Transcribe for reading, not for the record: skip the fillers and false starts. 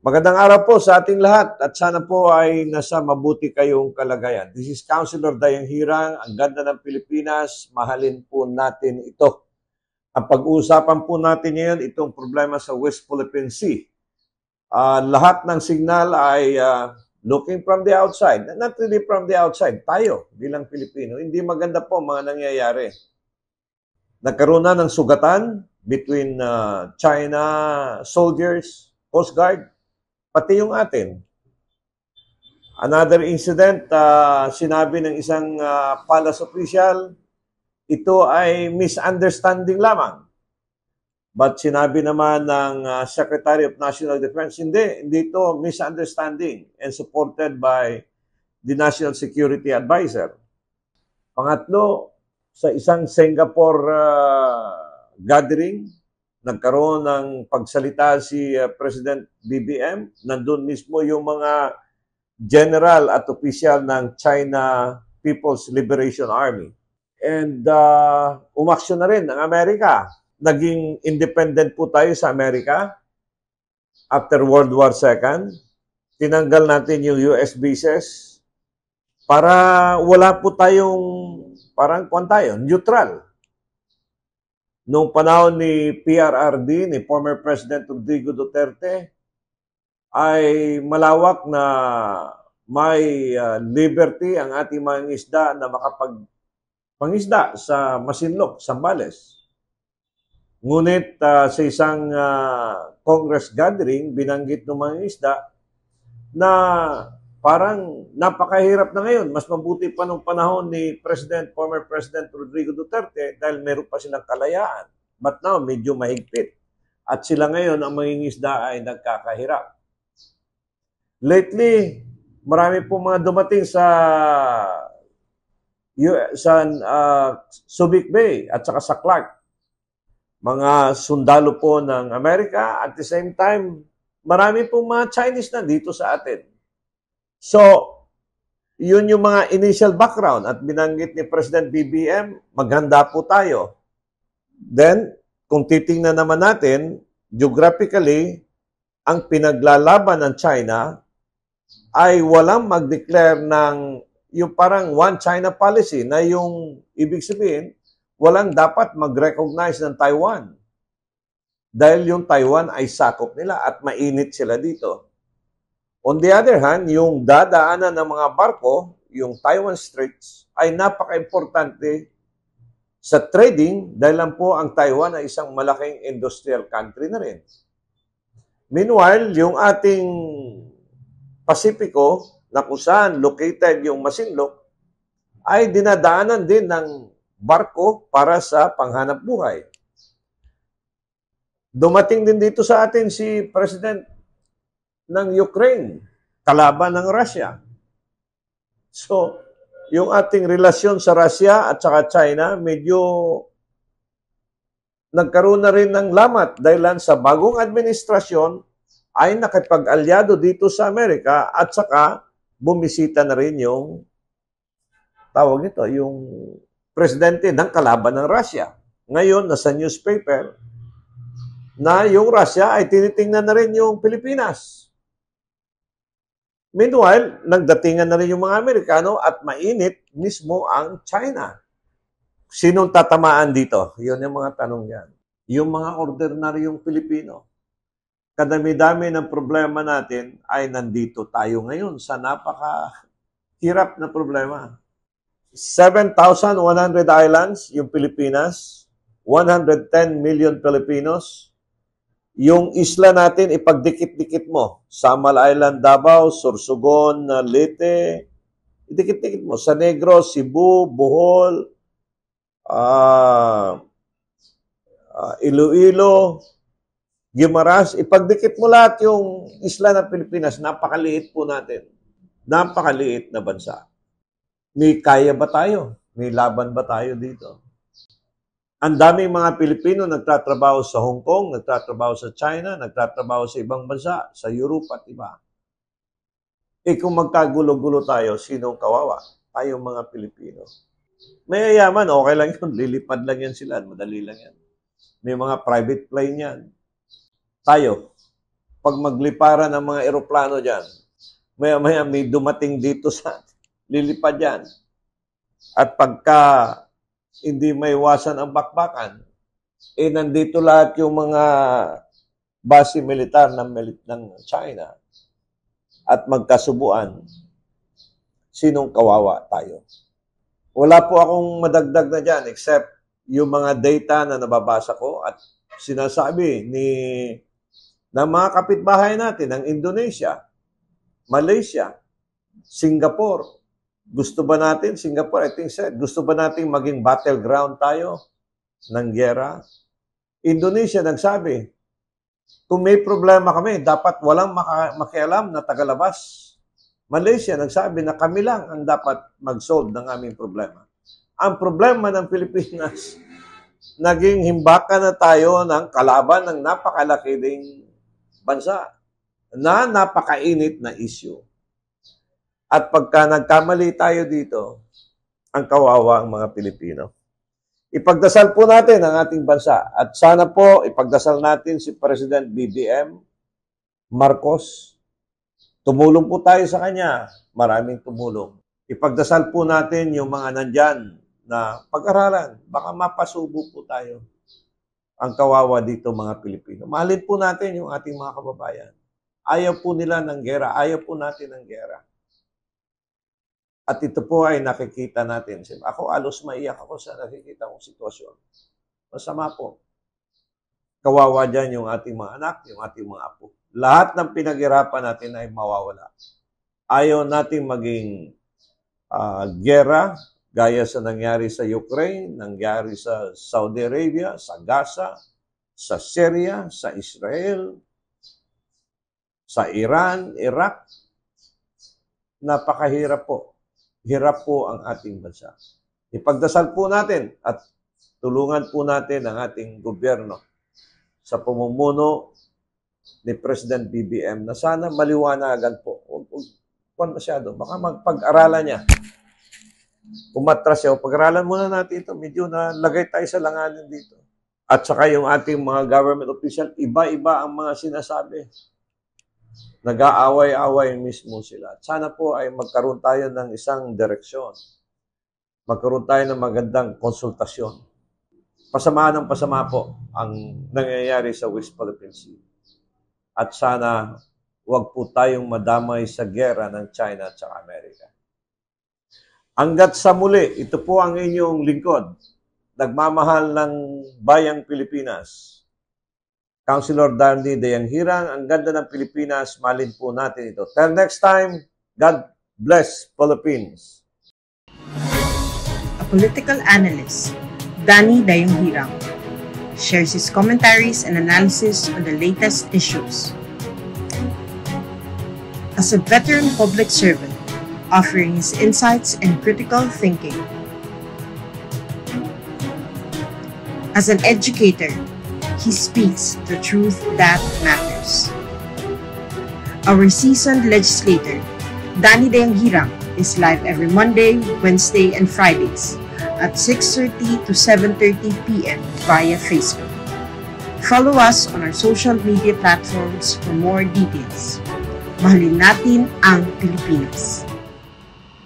Magandang araw po sa ating lahat at sana po ay nasa mabuti kayong kalagayan. This is Councilor Dayang Hirang, ang ganda ng Pilipinas, mahalin po natin ito. Ang pag-uusapan po natin ngayon, itong problema sa West Philippine Sea. Lahat ng signal ay looking from the outside. Not really from the outside. Tayo bilang Pilipino, hindi maganda po mga nangyayari. Nagkaroon na ng sugatan between China soldiers, Coast Guard, pati yung atin. Another incident, sinabi ng isang palace official, ito ay misunderstanding lamang. But sinabi naman ng Secretary of National Defense, hindi ito misunderstanding and supported by the National Security Advisor. Pangatlo, sa isang Singapore gathering, nagkaroon ng pagsalita si President BBM. Nandun mismo yung mga general at opisyal ng China People's Liberation Army. And umaksyon na rin ang Amerika. Naging independent po tayo sa Amerika after World War II. Tinanggal natin yung US bases para wala po tayong parang neutral. Noong panahon ni PRRD, ni former President Rodrigo Duterte, ay malawak na may liberty ang ating mga isda na makapagpangisda sa Masinloc, Zambales. Ngunit sa isang Congress gathering, binanggit ng mga isda na parang napakahirap na ngayon. Mas mabuti pa nung panahon ni former President Rodrigo Duterte dahil meron pa silang kalayaan. But now, medyo mahigpit. At sila ngayon, ang mangingisda ay nagkakahirap. Lately, marami po mga dumating sa Subic Bay at saka sa Clark. Mga sundalo po ng Amerika. At the same time, marami po mga Chinese na dito sa atin. So, yun yung mga initial background at binanggit ni President BBM, maghanda po tayo. Then, kung titingnan naman natin, geographically, ang pinaglalaban ng China ay walang mag-declare ng yung parang one China policy na yung ibig sabihin, walang dapat mag-recognize ng Taiwan. Dahil yung Taiwan ay sakop nila at mainit sila dito. On the other hand, yung dadaanan ng mga barko, yung Taiwan Straits, ay napaka-importante sa trading dahil lang po ang Taiwan ay isang malaking industrial country na rin. Meanwhile, yung ating Pasipiko, na kung saan located yung Masinloc, ay dinadaanan din ng barko para sa panghanap buhay. Dumating din dito sa atin si President ng Ukraine, kalaban ng Russia. So, yung ating relasyon sa Russia at saka China, medyo nagkaroon na rin ng lamat dahil sa bagong administrasyon ay nakipag-alyado dito sa Amerika at saka bumisita na rin yung tawag nito, yung presidente ng kalaban ng Russia. Ngayon, nasa newspaper na yung Russia ay tinitingnan na rin yung Pilipinas. Meanwhile, nagdatingan na rin yung mga Amerikano at mainit mismo ang China. Sinong tatamaan dito? Yun yung mga tanong yan. Yung mga ordinaryong Pilipino. Kadami-dami ng problema natin ay nandito tayo ngayon sa napaka-hirap na problema. 7,100 islands, yung Pilipinas, 110 million Filipinos. Yung isla natin, ipagdikit-dikit mo. Samal Island, Davao, Sorsogon, Leyte, idikit-dikit mo. Sa Negros, Cebu, Bohol, Iloilo, Guimaras, ipagdikit mo lahat yung isla ng Pilipinas. Napakaliit po natin. Napakaliit na bansa. May kaya ba tayo? May laban ba tayo dito? Ang daming mga Pilipino nagtatrabaho sa Hong Kong, nagtatrabaho sa China, nagtatrabaho sa ibang bansa, sa Europe at iba. Kung magkagulo-gulo tayo, sinong kawawa? Tayong mga Pilipino. May yayaman, okay lang yun. Lilipad lang yan sila. Madali lang yan. May mga private plane yan. Tayo, pag magliparan ng mga eroplano dyan, maya-maya may dumating dito sa lilipad yan. At pagka hindi maiwasan ang bakbakan, nandito lahat yung mga base militar ng China at magkasubuan, sinong kawawa tayo? Wala po akong madagdag na dyan except yung mga data na nababasa ko at sinasabi ng mga kapitbahay natin ng Indonesia, Malaysia, Singapore. Gusto ba natin, Singapore, I think said, gusto ba natin maging battleground tayo ng giyera? Indonesia nagsabi, kung may problema kami, dapat walang makialam na tagalabas. Malaysia nagsabi na kami lang ang dapat mag-solve ng aming problema. Ang problema ng Pilipinas, naging himbakan na tayo ng kalaban ng napakalaki ding bansa na napakainit na issue. At pagka nagkamali tayo dito, ang kawawa ang mga Pilipino. Ipagdasal po natin ang ating bansa at sana po ipagdasal natin si President BBM Marcos. Tumulong po tayo sa kanya. Maraming tumulong. Ipagdasal po natin yung mga nandyan na pag-aralan. Baka mapasubo po tayo. Ang kawawa dito mga Pilipino. Mahalin po natin yung ating mga kababayan. Ayaw po nila ng gera. Ayaw po natin ng gera. At ito po ay nakikita natin. Ako alos maiyak ako sa nakikita kong sitwasyon. Masama po. Kawawa dyan yung ating mga anak, yung ating mga apo. Lahat ng pinaghirapan natin ay mawawala. Ayaw natin maging gera, gaya sa nangyari sa Ukraine, nangyari sa Saudi Arabia, sa Gaza, sa Syria, sa Israel, sa Iran, Iraq. Napakahirap po. Hirap po ang ating bansa. Ipagdasal po natin at tulungan po natin ang ating gobyerno sa pamumuno ni President BBM na sana maliwanagan po. Huwag masyado. Baka magpag-aralan niya. Umatras siya. Pag-aralan muna natin ito. Medyo nalagay tayo sa langanin dito. At saka yung ating mga government official, iba-iba ang mga sinasabi. Nag-aaway-away mismo sila. Sana po ay magkaroon tayo ng isang direksyon. Magkaroon tayo ng magandang konsultasyon. Pasama ng pasama po ang nangyayari sa West Philippine Sea. At sana huwag po tayong madamay sa gera ng China at Amerika. Hanggat sa muli, ito po ang inyong lingkod. Nagmamahal ng Bayang Pilipinas. Councilor Danny Dayanghirang, ang ganda ng Pilipinas, malin po natin ito. Till next time, God bless Philippines. A political analyst, Danny Dayanghirang, shares his commentaries and analysis on the latest issues. As a veteran public servant, offering his insights and critical thinking. As an educator, he speaks the truth that matters. Our seasoned legislator, Danny Dayanghirang, is live every Monday, Wednesday, and Fridays at 6:30 to 7:30 p.m. via Facebook. Follow us on our social media platforms for more details. Mahalin natin ang Pilipinas.